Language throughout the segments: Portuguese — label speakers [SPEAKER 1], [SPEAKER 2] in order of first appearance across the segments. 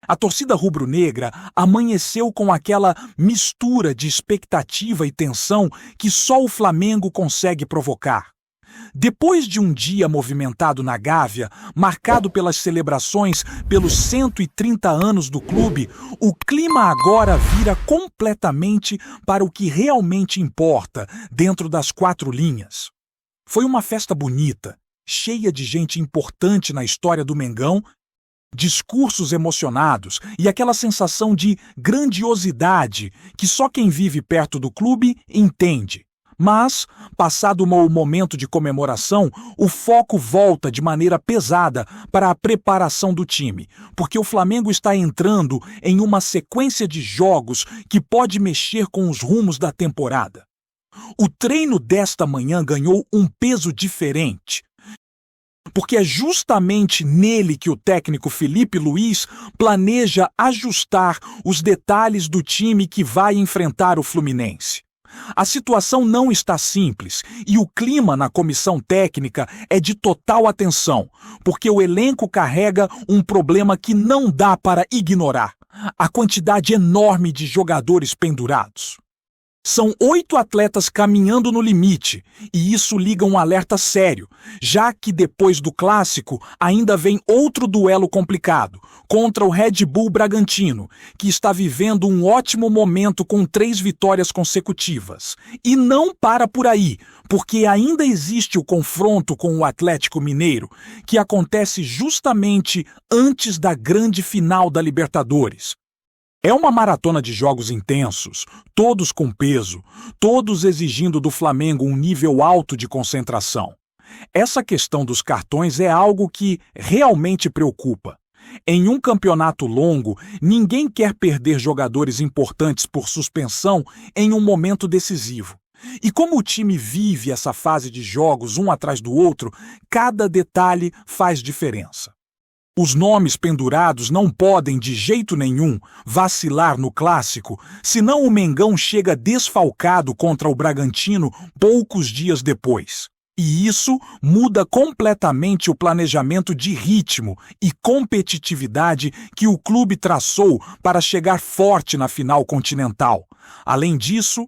[SPEAKER 1] A torcida rubro-negra amanheceu com aquela mistura de expectativa e tensão que só o Flamengo consegue provocar. Depois de um dia movimentado na Gávea, marcado pelas celebrações pelos 130 anos do clube, o clima agora vira completamente para o que realmente importa dentro das quatro linhas. Foi uma festa bonita, cheia de gente importante na história do Mengão, discursos emocionados e aquela sensação de grandiosidade que só quem vive perto do clube entende. Mas, passado o momento de comemoração, o foco volta de maneira pesada para a preparação do time, porque o Flamengo está entrando em uma sequência de jogos que pode mexer com os rumos da temporada. O treino desta manhã ganhou um peso diferente, porque é justamente nele que o técnico Felipe Luiz planeja ajustar os detalhes do time que vai enfrentar o Fluminense. A situação não está simples e o clima na comissão técnica é de total atenção, porque o elenco carrega um problema que não dá para ignorar: a quantidade enorme de jogadores pendurados. São 8 atletas caminhando no limite, e isso liga um alerta sério, já que depois do clássico ainda vem outro duelo complicado, contra o Red Bull Bragantino, que está vivendo um ótimo momento com 3 vitórias consecutivas. E não para por aí, porque ainda existe o confronto com o Atlético Mineiro, que acontece justamente antes da grande final da Libertadores. É uma maratona de jogos intensos, todos com peso, todos exigindo do Flamengo um nível alto de concentração. Essa questão dos cartões é algo que realmente preocupa. Em um campeonato longo, ninguém quer perder jogadores importantes por suspensão em um momento decisivo. E como o time vive essa fase de jogos um atrás do outro, cada detalhe faz diferença. Os nomes pendurados não podem, de jeito nenhum, vacilar no clássico, senão o Mengão chega desfalcado contra o Bragantino poucos dias depois. E isso muda completamente o planejamento de ritmo e competitividade que o clube traçou para chegar forte na final continental. Além disso,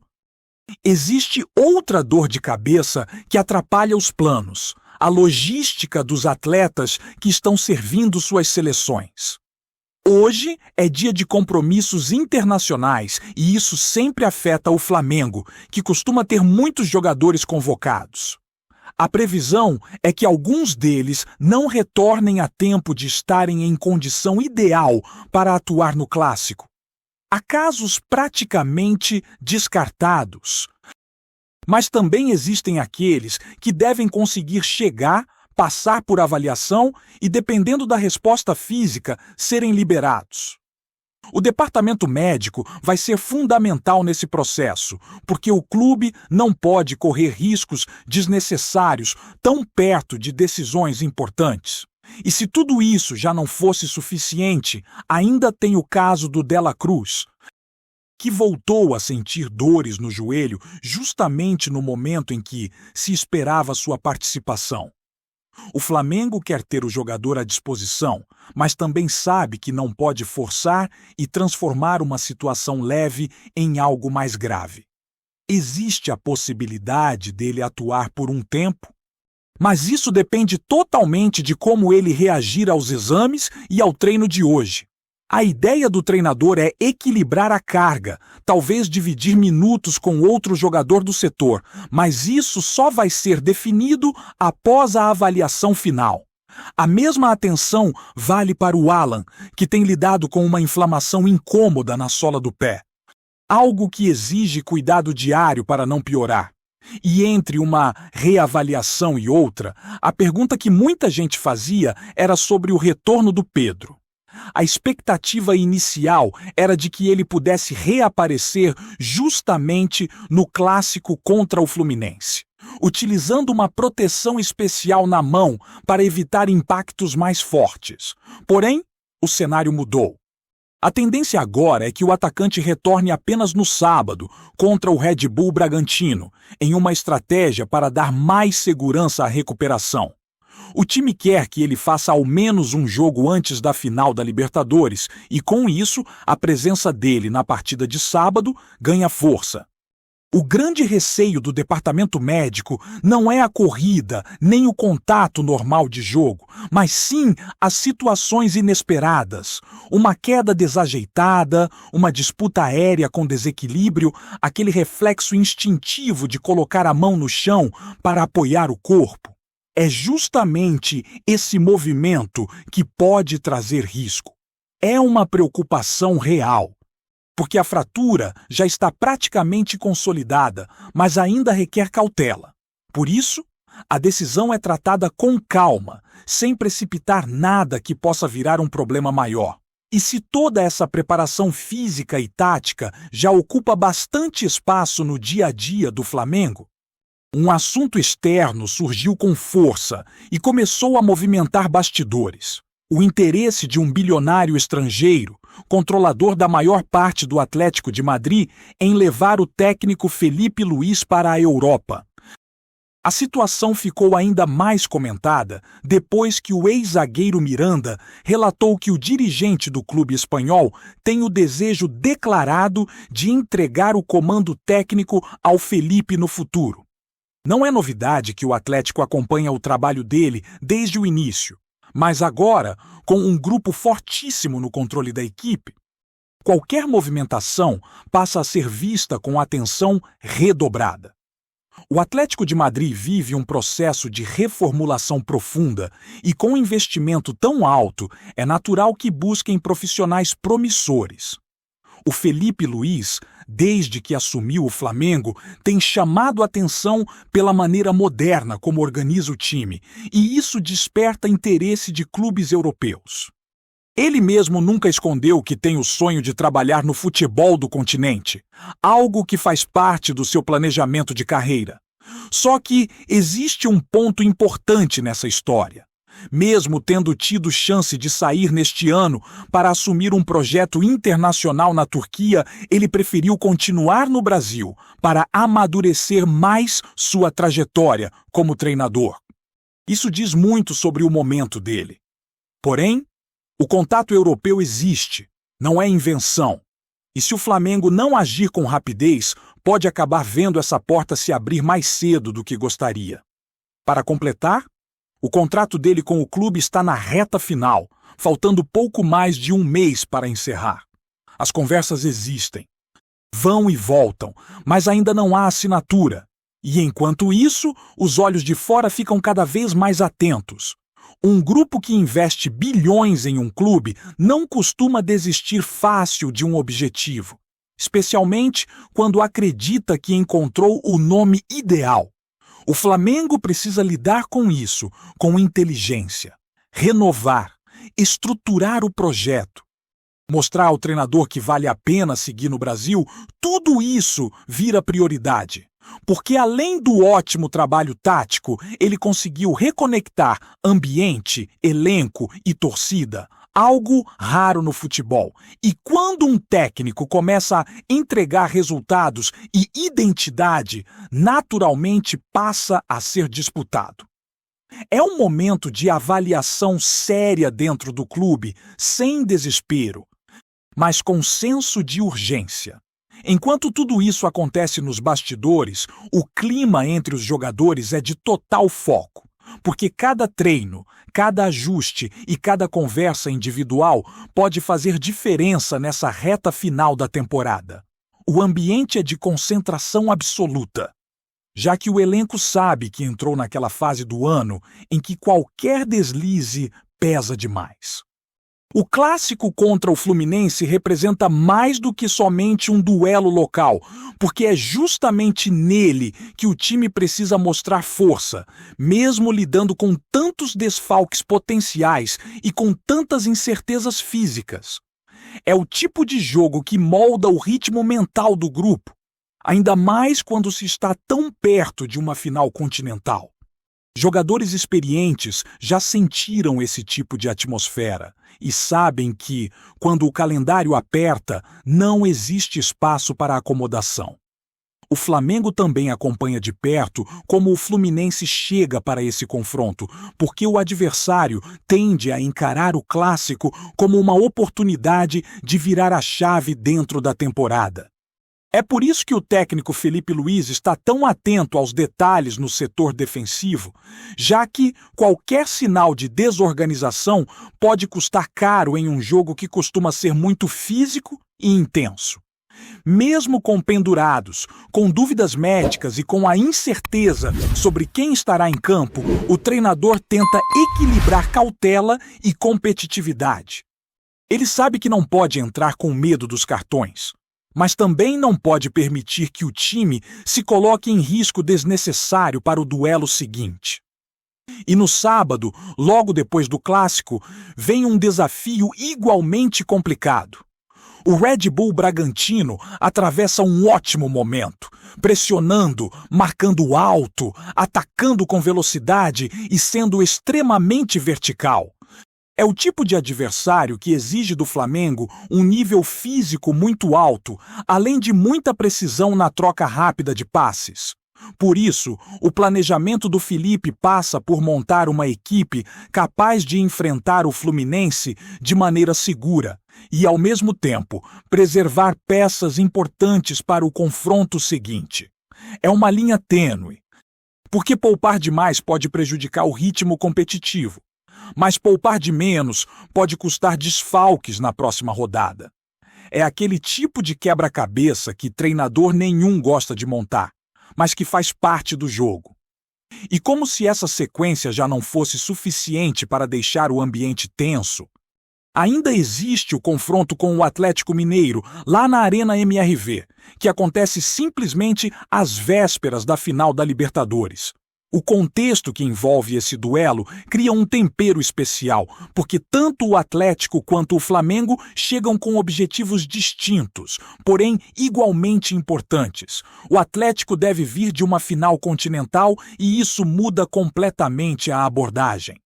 [SPEAKER 1] existe outra dor de cabeça que atrapalha os planos: a logística dos atletas que estão servindo suas seleções. Hoje é dia de compromissos internacionais e isso sempre afeta o Flamengo, que costuma ter muitos jogadores convocados. A previsão é que alguns deles não retornem a tempo de estarem em condição ideal para atuar no clássico. Há casos praticamente descartados, mas também existem aqueles que devem conseguir chegar, passar por avaliação e, dependendo da resposta física, serem liberados. O departamento médico vai ser fundamental nesse processo, porque o clube não pode correr riscos desnecessários tão perto de decisões importantes. E se tudo isso já não fosse suficiente, ainda tem o caso do Dela Cruz, que voltou a sentir dores no joelho justamente no momento em que se esperava sua participação. O Flamengo quer ter o jogador à disposição, mas também sabe que não pode forçar e transformar uma situação leve em algo mais grave. Existe a possibilidade dele atuar por um tempo, mas isso depende totalmente de como ele reagir aos exames e ao treino de hoje. A ideia do treinador é equilibrar a carga, talvez dividir minutos com outro jogador do setor, mas isso só vai ser definido após a avaliação final. A mesma atenção vale para o Alan, que tem lidado com uma inflamação incômoda na sola do pé. Algo que exige cuidado diário para não piorar. E entre uma reavaliação e outra, a pergunta que muita gente fazia era sobre o retorno do Pedro. A expectativa inicial era de que ele pudesse reaparecer justamente no clássico contra o Fluminense, utilizando uma proteção especial na mão para evitar impactos mais fortes. Porém, o cenário mudou. A tendência agora é que o atacante retorne apenas no sábado, contra o Red Bull Bragantino, em uma estratégia para dar mais segurança à recuperação. O time quer que ele faça ao menos um jogo antes da final da Libertadores e, com isso, a presença dele na partida de sábado ganha força. O grande receio do departamento médico não é a corrida nem o contato normal de jogo, mas sim as situações inesperadas, uma queda desajeitada, uma disputa aérea com desequilíbrio, aquele reflexo instintivo de colocar a mão no chão para apoiar o corpo. É justamente esse movimento que pode trazer risco. É uma preocupação real. Porque a fratura já está praticamente consolidada, mas ainda requer cautela. Por isso, a decisão é tratada com calma, sem precipitar nada que possa virar um problema maior. E se toda essa preparação física e tática já ocupa bastante espaço no dia a dia do Flamengo, um assunto externo surgiu com força e começou a movimentar bastidores. O interesse de um bilionário estrangeiro, controlador da maior parte do Atlético de Madrid, em levar o técnico Felipe Luís para a Europa. A situação ficou ainda mais comentada depois que o ex-zagueiro Miranda relatou que o dirigente do clube espanhol tem o desejo declarado de entregar o comando técnico ao Felipe no futuro. Não é novidade que o Atlético acompanha o trabalho dele desde o início. Mas agora, com um grupo fortíssimo no controle da equipe, qualquer movimentação passa a ser vista com atenção redobrada. O Atlético de Madrid vive um processo de reformulação profunda e, com um investimento tão alto, é natural que busquem profissionais promissores. O Felipe Luís, desde que assumiu o Flamengo, tem chamado a atenção pela maneira moderna como organiza o time, e isso desperta interesse de clubes europeus. Ele mesmo nunca escondeu que tem o sonho de trabalhar no futebol do continente, algo que faz parte do seu planejamento de carreira. Só que existe um ponto importante nessa história. Mesmo tendo tido chance de sair neste ano para assumir um projeto internacional na Turquia, ele preferiu continuar no Brasil para amadurecer mais sua trajetória como treinador. Isso diz muito sobre o momento dele. Porém, o contato europeu existe, não é invenção. E se o Flamengo não agir com rapidez, pode acabar vendo essa porta se abrir mais cedo do que gostaria. Para completar, o contrato dele com o clube está na reta final, faltando pouco mais de um mês para encerrar. As conversas existem, vão e voltam, mas ainda não há assinatura. E enquanto isso, os olhos de fora ficam cada vez mais atentos. Um grupo que investe bilhões em um clube não costuma desistir fácil de um objetivo, especialmente quando acredita que encontrou o nome ideal. O Flamengo precisa lidar com isso, com inteligência, renovar, estruturar o projeto, mostrar ao treinador que vale a pena seguir no Brasil. Tudo isso vira prioridade, porque além do ótimo trabalho tático, ele conseguiu reconectar ambiente, elenco e torcida, algo raro no futebol. E quando um técnico começa a entregar resultados e identidade, naturalmente passa a ser disputado. É um momento de avaliação séria dentro do clube, sem desespero, mas com senso de urgência. Enquanto tudo isso acontece nos bastidores, o clima entre os jogadores é de total foco. Porque cada treino, cada ajuste e cada conversa individual pode fazer diferença nessa reta final da temporada. O ambiente é de concentração absoluta, já que o elenco sabe que entrou naquela fase do ano em que qualquer deslize pesa demais. O clássico contra o Fluminense representa mais do que somente um duelo local, porque é justamente nele que o time precisa mostrar força, mesmo lidando com tantos desfalques potenciais e com tantas incertezas físicas. É o tipo de jogo que molda o ritmo mental do grupo, ainda mais quando se está tão perto de uma final continental. Jogadores experientes já sentiram esse tipo de atmosfera e sabem que, quando o calendário aperta, não existe espaço para acomodação. O Flamengo também acompanha de perto como o Fluminense chega para esse confronto, porque o adversário tende a encarar o clássico como uma oportunidade de virar a chave dentro da temporada. É por isso que o técnico Felipe Luiz está tão atento aos detalhes no setor defensivo, já que qualquer sinal de desorganização pode custar caro em um jogo que costuma ser muito físico e intenso. Mesmo com pendurados, com dúvidas médicas e com a incerteza sobre quem estará em campo, o treinador tenta equilibrar cautela e competitividade. Ele sabe que não pode entrar com medo dos cartões, mas também não pode permitir que o time se coloque em risco desnecessário para o duelo seguinte. E no sábado, logo depois do clássico, vem um desafio igualmente complicado. O Red Bull Bragantino atravessa um ótimo momento, pressionando, marcando alto, atacando com velocidade e sendo extremamente vertical. É o tipo de adversário que exige do Flamengo um nível físico muito alto, além de muita precisão na troca rápida de passes. Por isso, o planejamento do Felipe passa por montar uma equipe capaz de enfrentar o Fluminense de maneira segura e, ao mesmo tempo, preservar peças importantes para o confronto seguinte. É uma linha tênue, porque poupar demais pode prejudicar o ritmo competitivo, mas poupar de menos pode custar desfalques na próxima rodada. É aquele tipo de quebra-cabeça que treinador nenhum gosta de montar, mas que faz parte do jogo. E como se essa sequência já não fosse suficiente para deixar o ambiente tenso, ainda existe o confronto com o Atlético Mineiro, lá na Arena MRV, que acontece simplesmente às vésperas da final da Libertadores. O contexto que envolve esse duelo cria um tempero especial, porque tanto o Atlético quanto o Flamengo chegam com objetivos distintos, porém igualmente importantes. O Atlético deve vir de uma final continental e isso muda completamente a abordagem.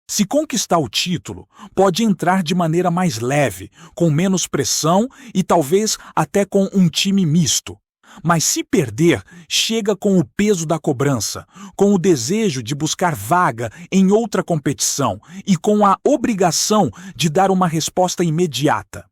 [SPEAKER 1] Se conquistar o título, pode entrar de maneira mais leve, com menos pressão e talvez até com um time misto. Mas se perder, chega com o peso da cobrança, com o desejo de buscar vaga em outra competição e com a obrigação de dar uma resposta imediata.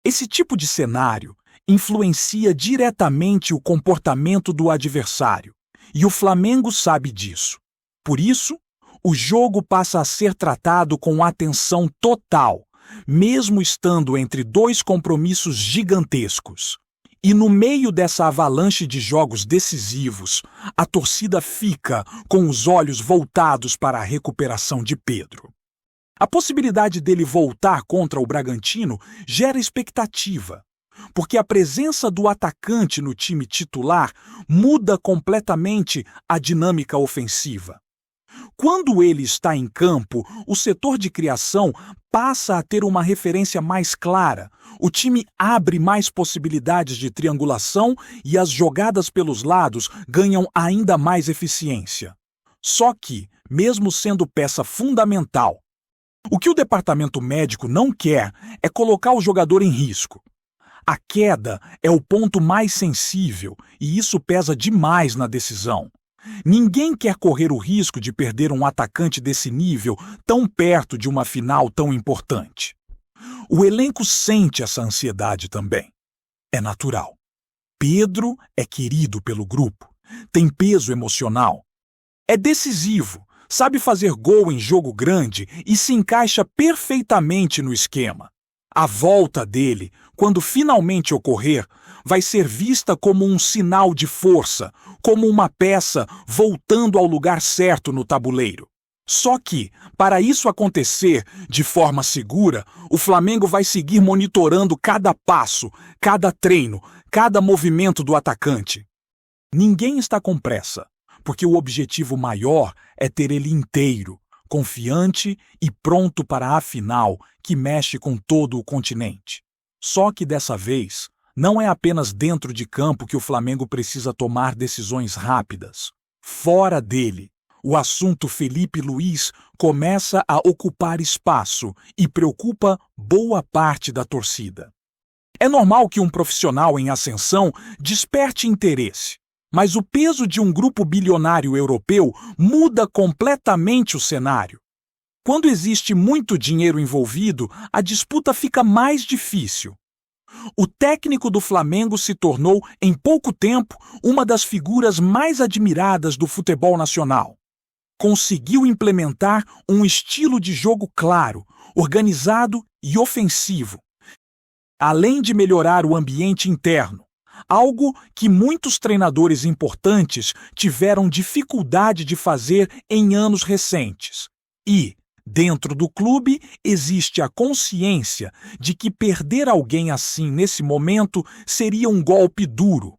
[SPEAKER 1] Esse tipo de cenário influencia diretamente o comportamento do adversário, e o Flamengo sabe disso. Por isso, o jogo passa a ser tratado com atenção total, mesmo estando entre dois compromissos gigantescos. E no meio dessa avalanche de jogos decisivos, a torcida fica com os olhos voltados para a recuperação de Pedro. A possibilidade dele voltar contra o Bragantino gera expectativa, porque a presença do atacante no time titular muda completamente a dinâmica ofensiva. Quando ele está em campo, o setor de criação passa a ter uma referência mais clara, o time abre mais possibilidades de triangulação e as jogadas pelos lados ganham ainda mais eficiência. Só que, mesmo sendo peça fundamental, o que o departamento médico não quer é colocar o jogador em risco. A queda é o ponto mais sensível e isso pesa demais na decisão. Ninguém quer correr o risco de perder um atacante desse nível tão perto de uma final tão importante. O elenco sente essa ansiedade também. É natural. Pedro é querido pelo grupo, tem peso emocional. É decisivo, sabe fazer gol em jogo grande e se encaixa perfeitamente no esquema. A volta dele, quando finalmente ocorrer, vai ser vista como um sinal de força, como uma peça voltando ao lugar certo no tabuleiro. Só que, para isso acontecer de forma segura, o Flamengo vai seguir monitorando cada passo, cada treino, cada movimento do atacante. Ninguém está com pressa, porque o objetivo maior é ter ele inteiro, confiante e pronto para a final que mexe com todo o continente. Só que dessa vez, não é apenas dentro de campo que o Flamengo precisa tomar decisões rápidas. Fora dele, o assunto Felipe Luiz começa a ocupar espaço e preocupa boa parte da torcida. É normal que um profissional em ascensão desperte interesse, mas o peso de um grupo bilionário europeu muda completamente o cenário. Quando existe muito dinheiro envolvido, a disputa fica mais difícil. O técnico do Flamengo se tornou, em pouco tempo, uma das figuras mais admiradas do futebol nacional. Conseguiu implementar um estilo de jogo claro, organizado e ofensivo, além de melhorar o ambiente interno, algo que muitos treinadores importantes tiveram dificuldade de fazer em anos recentes. E, dentro do clube, existe a consciência de que perder alguém assim nesse momento seria um golpe duro.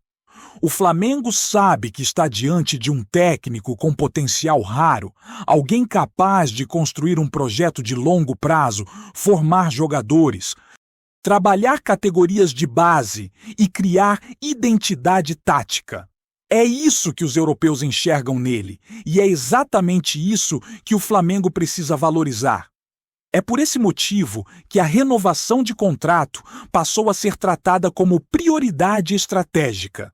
[SPEAKER 1] O Flamengo sabe que está diante de um técnico com potencial raro, alguém capaz de construir um projeto de longo prazo, formar jogadores, trabalhar categorias de base e criar identidade tática. É isso que os europeus enxergam nele, e é exatamente isso que o Flamengo precisa valorizar. É por esse motivo que a renovação de contrato passou a ser tratada como prioridade estratégica.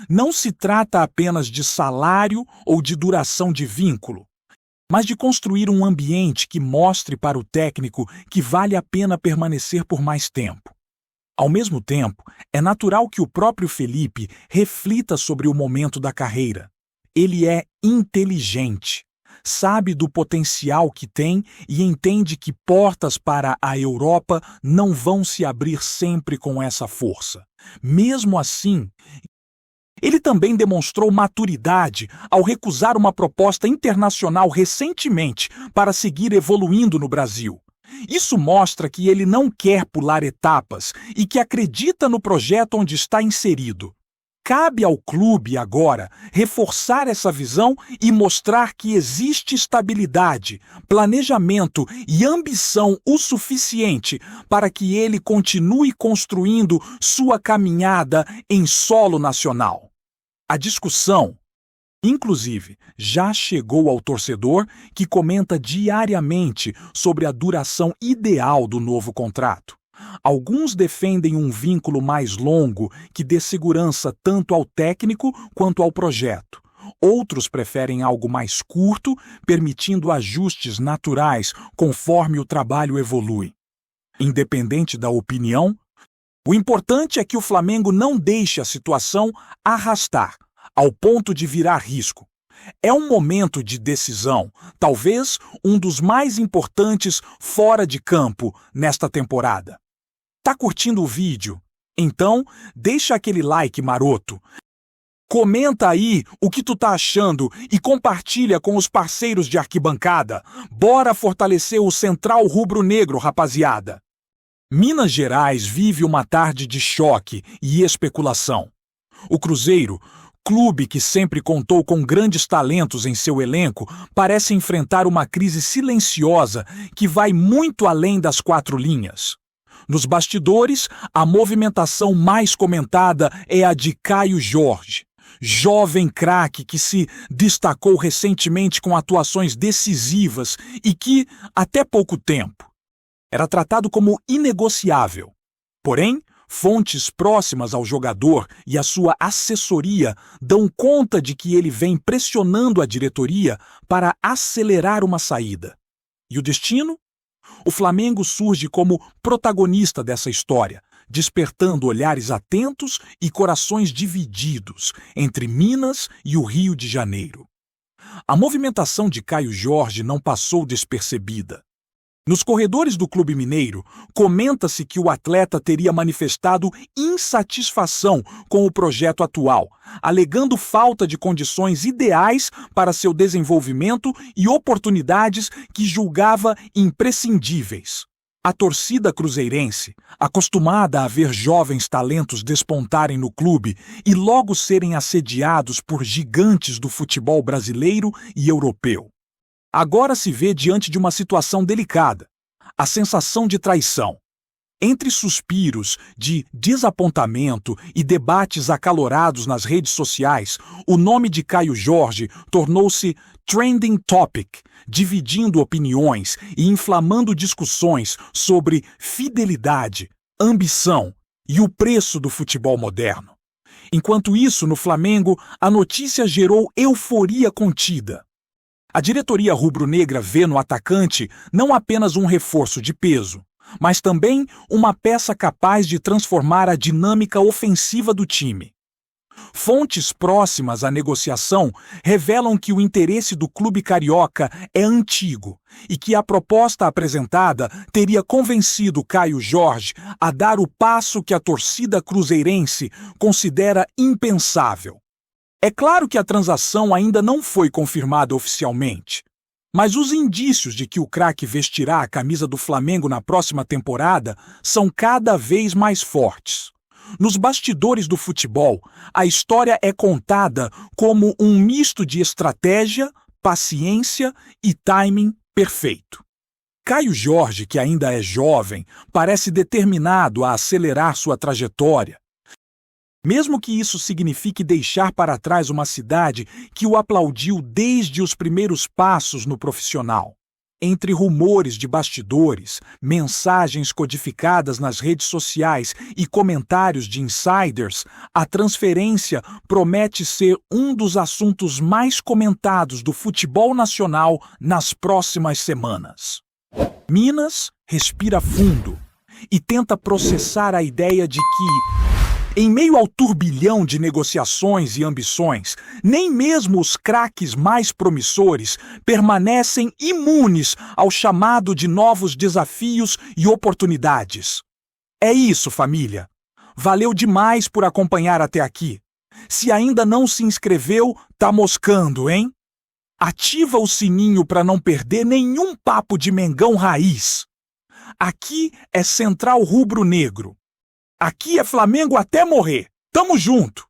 [SPEAKER 1] Não se trata apenas de salário ou de duração de vínculo, mas de construir um ambiente que mostre para o técnico que vale a pena permanecer por mais tempo. Ao mesmo tempo, é natural que o próprio Felipe reflita sobre o momento da carreira. Ele é inteligente, sabe do potencial que tem e entende que portas para a Europa não vão se abrir sempre com essa força. Mesmo assim, ele também demonstrou maturidade ao recusar uma proposta internacional recentemente para seguir evoluindo no Brasil. Isso mostra que ele não quer pular etapas e que acredita no projeto onde está inserido. Cabe ao clube agora reforçar essa visão e mostrar que existe estabilidade, planejamento e ambição o suficiente para que ele continue construindo sua caminhada em solo nacional. A discussão, inclusive, já chegou ao torcedor que comenta diariamente sobre a duração ideal do novo contrato. Alguns defendem um vínculo mais longo que dê segurança tanto ao técnico quanto ao projeto. Outros preferem algo mais curto, permitindo ajustes naturais conforme o trabalho evolui. Independente da opinião, o importante é que o Flamengo não deixe a situação arrastar, ao ponto de virar risco. É um momento de decisão, talvez um dos mais importantes fora de campo nesta temporada. Tá curtindo o vídeo? Então, deixa aquele like maroto. Comenta aí o que tu tá achando e compartilha com os parceiros de arquibancada. Bora fortalecer o Central Rubro-Negro, rapaziada! Minas Gerais vive uma tarde de choque e especulação. O Cruzeiro, clube que sempre contou com grandes talentos em seu elenco, parece enfrentar uma crise silenciosa que vai muito além das quatro linhas. Nos bastidores, a movimentação mais comentada é a de Caio Jorge, jovem craque que se destacou recentemente com atuações decisivas e que, até pouco tempo, era tratado como inegociável. Porém, fontes próximas ao jogador e a sua assessoria dão conta de que ele vem pressionando a diretoria para acelerar uma saída. E o destino? O Flamengo surge como protagonista dessa história, despertando olhares atentos e corações divididos entre Minas e o Rio de Janeiro. A movimentação de Caio Jorge não passou despercebida. Nos corredores do Clube Mineiro, comenta-se que o atleta teria manifestado insatisfação com o projeto atual, alegando falta de condições ideais para seu desenvolvimento e oportunidades que julgava imprescindíveis. A torcida cruzeirense, acostumada a ver jovens talentos despontarem no clube e logo serem assediados por gigantes do futebol brasileiro e europeu, agora se vê diante de uma situação delicada, a sensação de traição. Entre suspiros de desapontamento e debates acalorados nas redes sociais, o nome de Caio Jorge tornou-se trending topic, dividindo opiniões e inflamando discussões sobre fidelidade, ambição e o preço do futebol moderno. Enquanto isso, no Flamengo, a notícia gerou euforia contida. A diretoria rubro-negra vê no atacante não apenas um reforço de peso, mas também uma peça capaz de transformar a dinâmica ofensiva do time. Fontes próximas à negociação revelam que o interesse do clube carioca é antigo e que a proposta apresentada teria convencido Caio Jorge a dar o passo que a torcida cruzeirense considera impensável. É claro que a transação ainda não foi confirmada oficialmente, mas os indícios de que o craque vestirá a camisa do Flamengo na próxima temporada são cada vez mais fortes. Nos bastidores do futebol, a história é contada como um misto de estratégia, paciência e timing perfeito. Caio Jorge, que ainda é jovem, parece determinado a acelerar sua trajetória, mesmo que isso signifique deixar para trás uma cidade que o aplaudiu desde os primeiros passos no profissional. Entre rumores de bastidores, mensagens codificadas nas redes sociais e comentários de insiders, a transferência promete ser um dos assuntos mais comentados do futebol nacional nas próximas semanas. Minas respira fundo e tenta processar a ideia de que, em meio ao turbilhão de negociações e ambições, nem mesmo os craques mais promissores permanecem imunes ao chamado de novos desafios e oportunidades. É isso, família. Valeu demais por acompanhar até aqui. Se ainda não se inscreveu, tá moscando, hein? Ativa o sininho para não perder nenhum papo de Mengão raiz. Aqui é Central Rubro Negro. Aqui é Flamengo até morrer. Tamo junto!